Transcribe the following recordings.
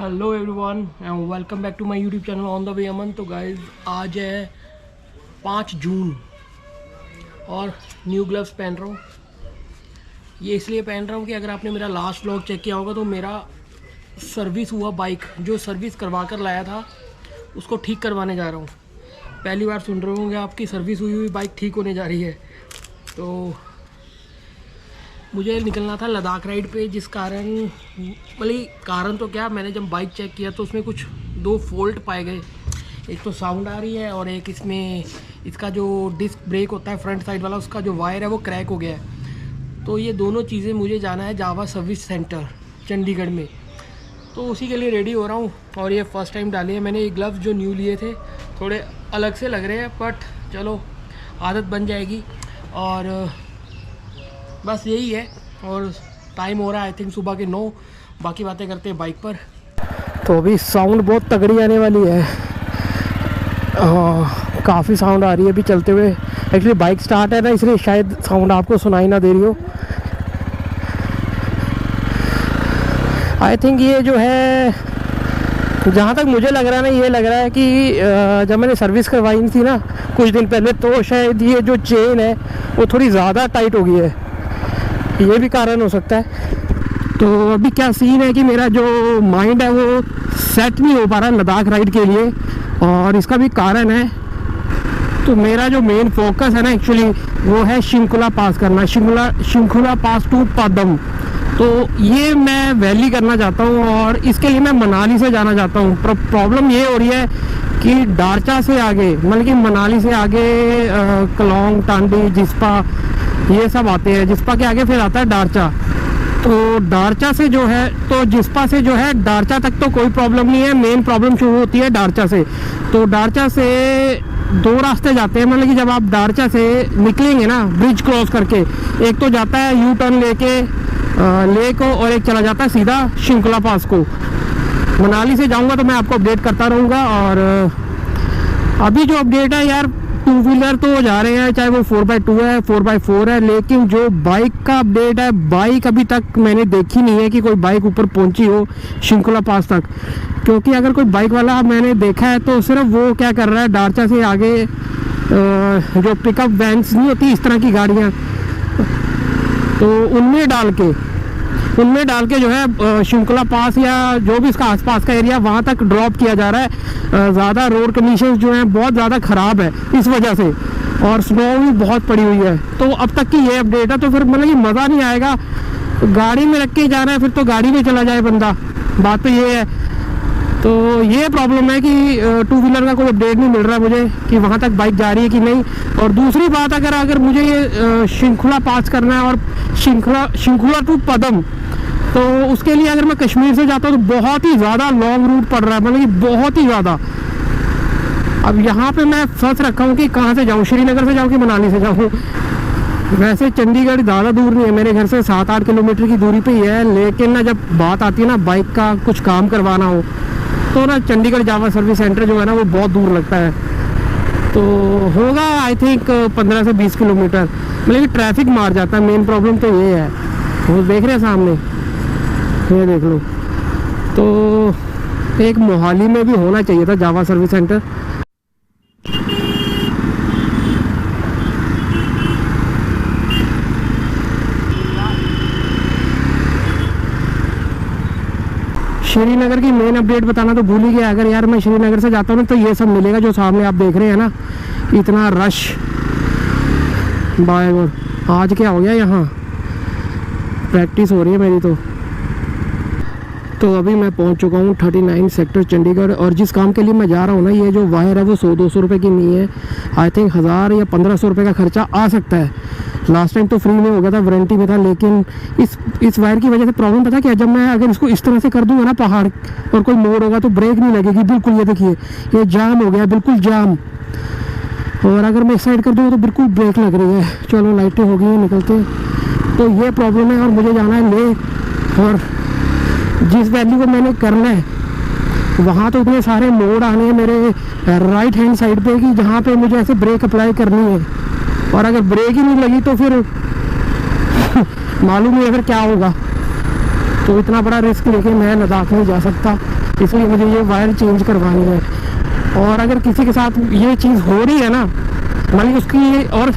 Hello everyone and welcome back to my YouTube channel on the way Aman. तो guys आज है 5 जून और new gloves पहन रहा हूँ। ये इसलिए पहन रहा हूँ कि अगर आपने मेरा लास्ट व्लॉग चेक किया होगा तो मेरा सर्विस हुआ, बाइक जो सर्विस करवा कर लाया था उसको ठीक करवाने जा रहा हूँ। पहली बार सुन रहे होंगे आपकी सर्विस हुई बाइक ठीक होने जा रही है। तो मुझे निकलना था लद्दाख राइड पे, जिस कारण कारण तो क्या, मैंने जब बाइक चेक किया तो उसमें कुछ 2 फॉल्ट पाए गए। एक तो साउंड आ रही है और एक इसमें इसका जो डिस्क ब्रेक होता है फ्रंट साइड वाला, उसका जो वायर है वो क्रैक हो गया है। तो ये दोनों चीज़ें मुझे जाना है जावा सर्विस सेंटर चंडीगढ़ में, तो उसी के लिए रेडी हो रहा हूँ। और ये फ़र्स्ट टाइम डाली है मैंने। ये ग्लव्स जो न्यू लिए थे थोड़े अलग से लग रहे हैं, बट चलो आदत बन जाएगी। और बस यही है। और टाइम हो रहा है आई थिंक सुबह के 9। बाकी बातें करते हैं बाइक पर। तो अभी साउंड बहुत तगड़ी आने वाली है, काफ़ी साउंड आ रही है अभी चलते हुए। एक्चुअली बाइक स्टार्ट है ना, इसलिए शायद साउंड आपको सुनाई ना दे रही हो। आई थिंक ये जो है, जहाँ तक मुझे लग रहा है ना, ये लग रहा है कि जब मैंने सर्विस करवाई थी ना कुछ दिन पहले, तो शायद ये जो चेन है वो थोड़ी ज़्यादा टाइट हो गई है, ये भी कारण हो सकता है। तो अभी क्या सीन है कि मेरा जो माइंड है वो सेट नहीं हो पा रहा है लद्दाख राइड के लिए, और इसका भी कारण है। तो मेरा जो मेन फोकस है ना एक्चुअली वो है शिंकुला पास करना, शिंकुला पास टू पादम। तो ये मैं वैली करना चाहता हूँ और इसके लिए मैं मनाली से जाना चाहता हूँ। प्रॉब्लम ये हो रही है कि दारचा से आगे, मतलब कि मनाली से आगे कलोंग, टांडी, जिस्पा ये सब आते हैं। जिस्पा के आगे फिर आता है दारचा। तो दारचा से जो है, तो जिस्पा से जो है दारचा तक तो कोई प्रॉब्लम नहीं है, मेन प्रॉब्लम शुरू होती है दारचा से। तो दारचा से 2 रास्ते जाते हैं, मतलब कि जब आप दारचा से निकलेंगे ना ब्रिज क्रॉस करके, एक तो जाता है यू टर्न लेके ले को, और एक चला जाता है सीधा शिंकुला पास को। मनाली से जाऊंगा तो मैं आपको अपडेट करता रहूँगा। और अभी जो अपडेट है यार, 2 व्हीलर तो जा रहे हैं, चाहे वो 4x2 है 4x4 है, लेकिन जो बाइक का अपडेट है, बाइक अभी तक मैंने देखी नहीं है कि कोई बाइक ऊपर पहुंची हो शिंकुला पास तक। क्योंकि अगर कोई बाइक वाला मैंने देखा है तो सिर्फ वो क्या कर रहा है, दारचा से आगे जो पिकअप वैन्स नहीं होती इस तरह की गाड़ियाँ, तो उनमें डाल के जो है शिंकुला पास या जो भी इसका आसपास का एरिया वहाँ तक ड्रॉप किया जा रहा है। ज़्यादा रोड कंडीशंस जो हैं बहुत ज़्यादा ख़राब है इस वजह से, और स्नो भी बहुत पड़ी हुई है। तो अब तक की ये अपडेट है। तो फिर मतलब कि मज़ा नहीं आएगा, गाड़ी में रख के जाना है, फिर तो गाड़ी में चला जाए बंदा, बात तो ये है। तो ये प्रॉब्लम है कि 2 व्हीलर का कोई अपडेट नहीं मिल रहा है मुझे कि वहाँ तक बाइक जा रही है कि नहीं। और दूसरी बात, अगर मुझे ये शिंकुला पास करना है और शिंकुला टू पदम, तो उसके लिए अगर मैं कश्मीर से जाता हूँ तो बहुत ही ज़्यादा लॉन्ग रूट पड़ रहा है, मतलब कि बहुत ही ज़्यादा। अब यहाँ पे मैं फंस रखा हूँ कि कहाँ से जाऊँ, श्रीनगर से जाऊँ कि मनाली से जाऊँ। वैसे चंडीगढ़ ज़्यादा दूर नहीं है मेरे घर से, 7-8 किलोमीटर की दूरी पे ही है। लेकिन ना जब बात आती है ना बाइक का कुछ काम करवाना हो, तो ना चंडीगढ़ जावा सर्विस सेंटर जो है ना वो बहुत दूर लगता है। तो होगा आई थिंक 15 से 20 किलोमीटर, मतलब कि ट्रैफिक मार जाता है। मेन प्रॉब्लम तो ये है। वो देख रहे हैं सामने, ये देख लो। तो एक मोहाली में भी होना चाहिए था जावा सर्विस सेंटर। श्रीनगर की मेन अपडेट बताना तो भूल ही गया। अगर यार मैं श्रीनगर से जाता हूँ ना तो ये सब मिलेगा जो सामने आप देख रहे हैं ना, इतना रश। बाय और आज क्या हो गया, यहाँ प्रैक्टिस हो रही है मेरी। तो अभी मैं पहुंच चुका हूँ 39 सेक्टर चंडीगढ़। और जिस काम के लिए मैं जा रहा हूँ ना, ये जो वायर है वो 100-200 रुपये की नहीं है। आई थिंक 1000 या 1500 रुपये का खर्चा आ सकता है। लास्ट टाइम तो फ्री में हो गया था, वारंटी में था। लेकिन इस वायर की वजह से प्रॉब्लम पता क्या, जब मैं अगर इसको इस तरह से कर दूंगा ना पहाड़ और कोई मोड़ होगा तो ब्रेक नहीं लगेगी बिल्कुल। ये देखिए ये जाम हो गया, बिल्कुल जाम। और अगर मैं इस साइड कर दूँगा तो बिल्कुल ब्रेक लग रही है। चलो लाइटें हो गई हैं, निकलते हैं। तो ये प्रॉब्लम है। और मुझे जाना है ले, और जिस वैली को मैंने करना है वहाँ तो इतने सारे मोड़ आने हैं मेरे राइट हैंड साइड पे कि जहाँ पे मुझे ऐसे ब्रेक अप्लाई करनी है। और अगर ब्रेक ही नहीं लगी तो फिर मालूम नहीं है फिर क्या होगा। तो इतना बड़ा रिस्क लेके मैं लद्दाख नहीं जा सकता, इसलिए मुझे ये वायर चेंज करवानी है। और अगर किसी के साथ ये चीज़ हो रही है ना, मान उसकी, और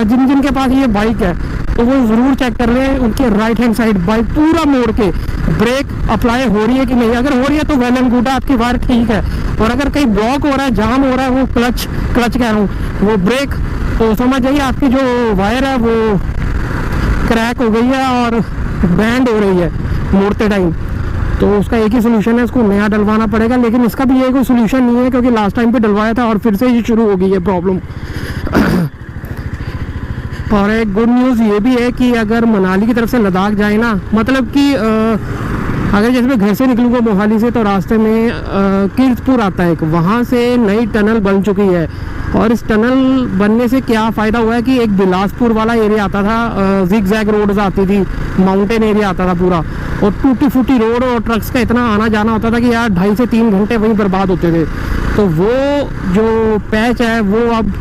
जिन जिन के पास ये बाइक है तो वो ज़रूर चेक कर ले उनके राइट हैंड साइड बाइक पूरा मोड़ के ब्रेक अप्लाई हो रही है कि नहीं। अगर हो रही है तो वेल एंड गुड है, आपकी वायर ठीक है। और अगर कहीं ब्लॉक हो रहा है, जाम हो रहा है, वो क्लच कह रहा हूँ, वो ब्रेक, तो समझ जाइए आपकी जो वायर है वो क्रैक हो गई है और बैंड हो रही है मोड़ते टाइम। तो उसका एक ही सोल्यूशन है, उसको नया डलवाना पड़ेगा। लेकिन इसका भी ये कोई सोल्यूशन नहीं है, क्योंकि लास्ट टाइम पे डलवाया था और फिर से ये शुरू हो गई है प्रॉब्लम। और एक गुड न्यूज़ ये भी है कि अगर मनाली की तरफ से लद्दाख जाए ना, मतलब कि अगर जैसे मैं घर से निकलूँगा मोहाली से, तो रास्ते में कीर्तपुर आता है एक, वहाँ से नई टनल बन चुकी है। और इस टनल बनने से क्या फ़ायदा हुआ है कि एक बिलासपुर वाला एरिया आता था, जिग जैग रोड्स आती थी, माउंटेन एरिया आता था पूरा, और टूटी फूटी रोड और ट्रक्स का इतना आना जाना होता था कि यार 2.5 से 3 घंटे वहीं बर्बाद होते थे। तो वो जो पैच है वो अब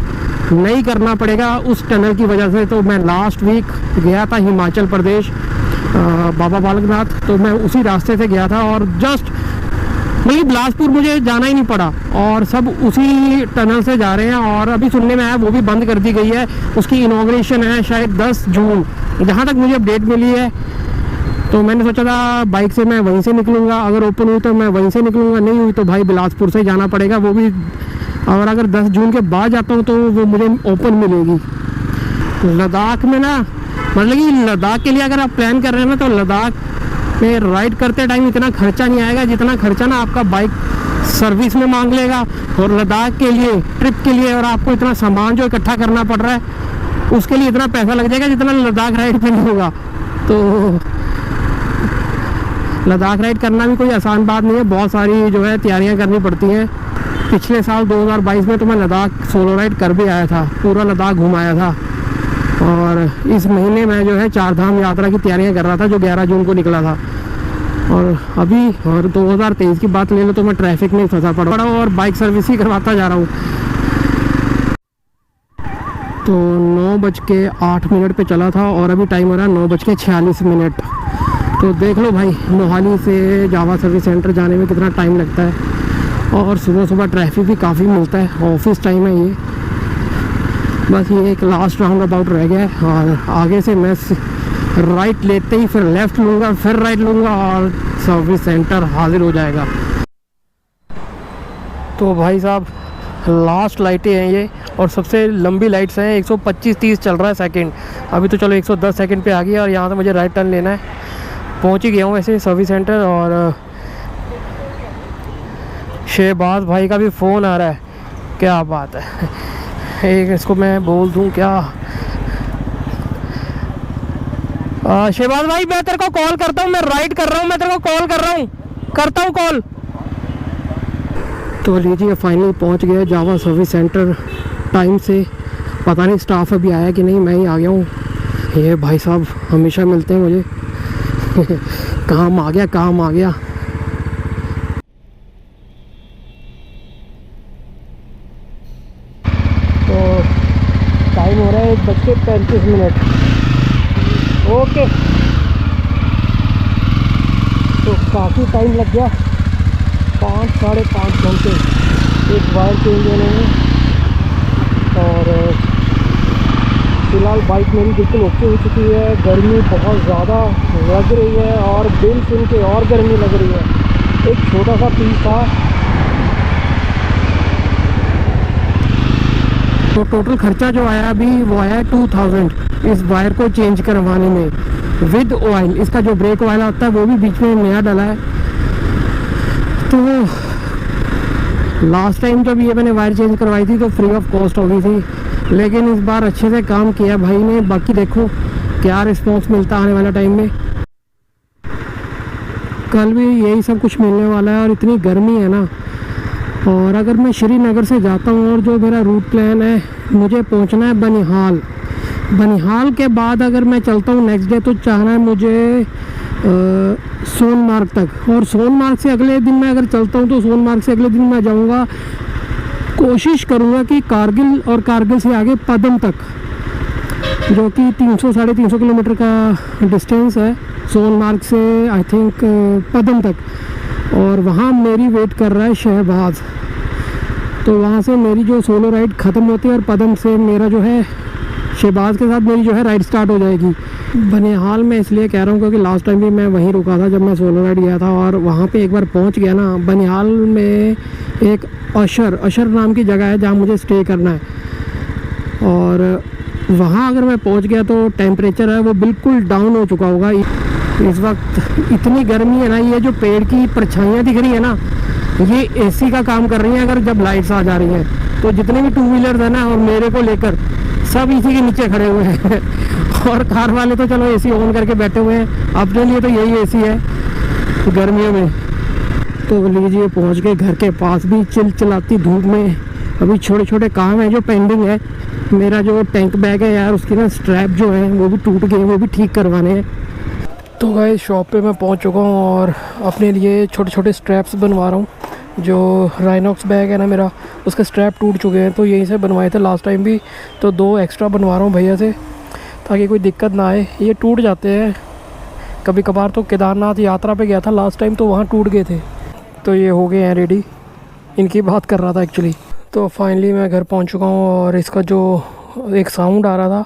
नहीं करना पड़ेगा उस टनल की वजह से। तो मैं लास्ट वीक गया था हिमाचल प्रदेश, बाबा बालकनाथ, तो मैं उसी रास्ते से गया था और जस्ट मतलब बिलासपुर मुझे जाना ही नहीं पड़ा, और सब उसी टनल से जा रहे हैं। और अभी सुनने में आया वो भी बंद कर दी गई है, उसकी इनॉग्रेशन है शायद 10 जून, जहाँ तक मुझे अपडेट मिली है। तो मैंने सोचा था बाइक से मैं वहीं से निकलूँगा, अगर ओपन हुई तो मैं वहीं से निकलूँगा, नहीं हुई तो भाई बिलासपुर से जाना पड़ेगा, वो भी। और अगर 10 जून के बाद जाता हूँ तो वो मुझे ओपन मिलेगी। लद्दाख में ना, मतलब कि लद्दाख के लिए अगर आप प्लान कर रहे हैं ना, तो लद्दाख में राइड करते टाइम इतना खर्चा नहीं आएगा जितना खर्चा ना आपका बाइक सर्विस में मांग लेगा। और लद्दाख के लिए, ट्रिप के लिए, और आपको इतना सामान जो इकट्ठा करना पड़ रहा है उसके लिए इतना पैसा लग जाएगा जितना लद्दाख राइड पे नहीं होगा। तो लद्दाख राइड करना भी कोई आसान बात नहीं है, बहुत सारी जो है तैयारियां करनी पड़ती हैं। पिछले साल 2022 में तो मैं लद्दाख सोलो राइड कर भी आया था, पूरा लद्दाख घुमाया था। और इस महीने मैं जो है 4 धाम यात्रा की तैयारियां कर रहा था, जो 11 जून को निकला था। और अभी और 2023 की बात ले लो तो मैं ट्रैफिक में फंसा पड़ा और बाइक सर्विस ही करवाता जा रहा हूँ। तो 9:08 पे चला था और अभी टाइम हो रहा है 9:46। तो देख लो भाई, मोहाली से जावा सर्विस सेंटर जाने में कितना टाइम लगता है। और सुबह सुबह ट्रैफिक भी काफ़ी मिलता है, ऑफिस टाइम है ये। बस ये एक लास्ट राउंड अबाउट रह गया है, और आगे से मैं राइट लेते ही फिर लेफ़्ट लूँगा, फिर राइट लूँगा, और सर्विस सेंटर हाजिर हो जाएगा। तो भाई साहब, लास्ट लाइटें हैं ये, और सबसे लंबी लाइट्स हैं, 125-30 चल रहा है सेकंड। अभी तो चलो 110 सेकंड पे आ गया, और यहाँ से मुझे राइट टर्न लेना है। पहुँच ही गया हूँ वैसे सर्विस सेंटर। और शहबाज भाई का भी फ़ोन आ रहा है, क्या बात है। एक इसको मैं बोल दूं क्या, शहबाज भाई मैं तेरे को कॉल करता हूँ, मैं राइड कर रहा हूँ, मैं तेरे को कॉल कर रहा हूँ, करता हूँ कॉल। तो लीजिए फाइनली पहुँच गए जावा सर्विस सेंटर टाइम से। पता नहीं स्टाफ अभी आया कि नहीं, मैं ही आ गया हूँ। ये भाई साहब हमेशा मिलते हैं मुझे। काम आ गया, काम आ गया। टाइम हो रहा है 1:35। ओके, तो काफ़ी टाइम लग गया, 5-5.5 घंटे एक वायर चेंज होने में। और फ़िलहाल बाइक मेरी बिल्कुल ओके हो चुकी है। गर्मी बहुत ज़्यादा लग रही है, और बिल सुन के और गर्मी लग रही है। एक छोटा सा पीस था। तो टोटल खर्चा जो आया अभी वो आया 2000 इस वायर को चेंज करवाने में, विद ऑयल। इसका जो ब्रेक ऑयल आता है वो भी बीच में नया डला है। तो लास्ट टाइम जब ये मैंने वायर चेंज करवाई थी तो फ्री ऑफ कॉस्ट हो गई थी, लेकिन इस बार अच्छे से काम किया भाई ने। बाकी देखो क्या रिस्पॉन्स मिलता आने वाला टाइम में। कल भी यही सब कुछ मिलने वाला है, और इतनी गर्मी है ना। और अगर मैं श्रीनगर से जाता हूँ, और जो मेरा रूट प्लान है, मुझे पहुँचना है बनिहाल। बनिहाल के बाद अगर मैं चलता हूँ नेक्स्ट डे, तो चाहना है मुझे सोनमार्ग तक। और सोनमार्ग से अगले दिन मैं अगर चलता हूँ तो सोनमार्ग से अगले दिन मैं जाऊँगा, कोशिश करूँगा कि कारगिल, और कारगिल से आगे पदम तक। जो कि 300-350 किलोमीटर का डिस्टेंस है सोनमार्ग से आई थिंक पदम तक। और वहाँ मेरी वेट कर रहा है शहबाज। तो वहाँ से मेरी जो सोलो राइड ख़त्म होती है और पदम से मेरा जो है शहबाज के साथ मेरी जो है राइड स्टार्ट हो जाएगी। बनिहाल में इसलिए कह रहा हूँ क्योंकि लास्ट टाइम भी मैं वहीं रुका था जब मैं सोलो राइड गया था, और वहाँ पे एक बार पहुँच गया ना। बनिहाल में एक अशर नाम की जगह है जहाँ मुझे स्टे करना है, और वहाँ अगर मैं पहुँच गया तो टेम्परेचर है वो बिल्कुल डाउन हो चुका होगा। इस वक्त इतनी गर्मी है ना, ये जो पेड़ की परछाइयाँ दिख रही है ना, ये एसी का काम कर रही हैं अगर जब लाइट्स आ जा रही हैं। तो जितने भी टू व्हीलर्स हैं ना, और मेरे को लेकर सब इसी के नीचे खड़े हुए हैं और कार वाले तो चलो एसी ऑन करके बैठे हुए हैं, अपने लिए तो यही एसी है गर्मियों में। तो लीजिए पहुंच गए घर के पास भी चिलचिलाती धूप में। अभी छोटे छोटे काम हैं जो पेंडिंग है। मेरा जो टैंक बैग है यार, उसकी ना स्ट्रैप जो है वो भी टूट गए, वो भी ठीक करवाने हैं। तो गाइस शॉप पे मैं पहुंच चुका हूं और अपने लिए छोटे छोटे स्ट्रैप्स बनवा रहा हूं। जो राइनॉक्स बैग है ना मेरा, उसके स्ट्रैप टूट चुके हैं, तो यहीं से बनवाए थे लास्ट टाइम भी, तो 2 एक्स्ट्रा बनवा रहा हूँ भैया से ताकि कोई दिक्कत ना आए। ये टूट जाते हैं कभी कभार। तो केदारनाथ यात्रा पे गया था लास्ट टाइम, तो वहाँ टूट गए थे। तो ये हो गए हैं रेडी, इनकी बात कर रहा था एक्चुअली। तो फाइनली मैं घर पहुँच चुका हूँ, और इसका जो एक साउंड आ रहा था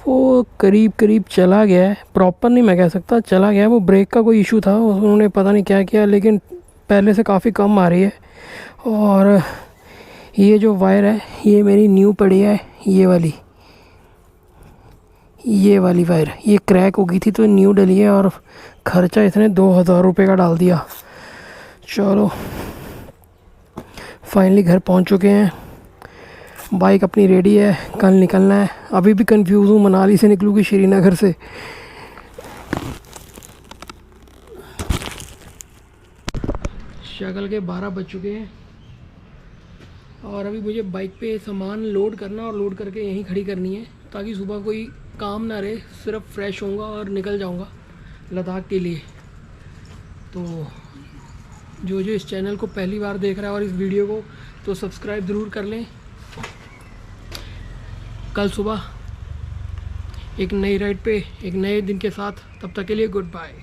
वो करीब करीब चला गया है। प्रॉपर नहीं मैं कह सकता, चला गया है। वो ब्रेक का कोई इशू था, उन्होंने पता नहीं क्या किया, लेकिन पहले से काफ़ी कम आ रही है। और ये जो वायर है ये मेरी न्यू पड़ी है, ये वाली वायर, ये क्रैक हो गई थी तो न्यू डली है, और ख़र्चा इसने 2000 रुपये का डाल दिया। चलो फाइनली घर पहुंच चुके हैं, बाइक अपनी रेडी है, कल निकलना है। अभी भी कंफ्यूज हूँ, मनाली से निकलूँ कि श्रीनगर से। शक्ल के 12 बज चुके हैं, और अभी मुझे बाइक पे सामान लोड करना और लोड करके यहीं खड़ी करनी है, ताकि सुबह कोई काम ना रहे, सिर्फ फ्रेश होऊंगा और निकल जाऊंगा लद्दाख के लिए। तो जो इस चैनल को पहली बार देख रहा है और इस वीडियो को, तो सब्सक्राइब ज़रूर कर लें। कल सुबह एक नई राइड पे एक नए दिन के साथ, तब तक के लिए गुड बाय।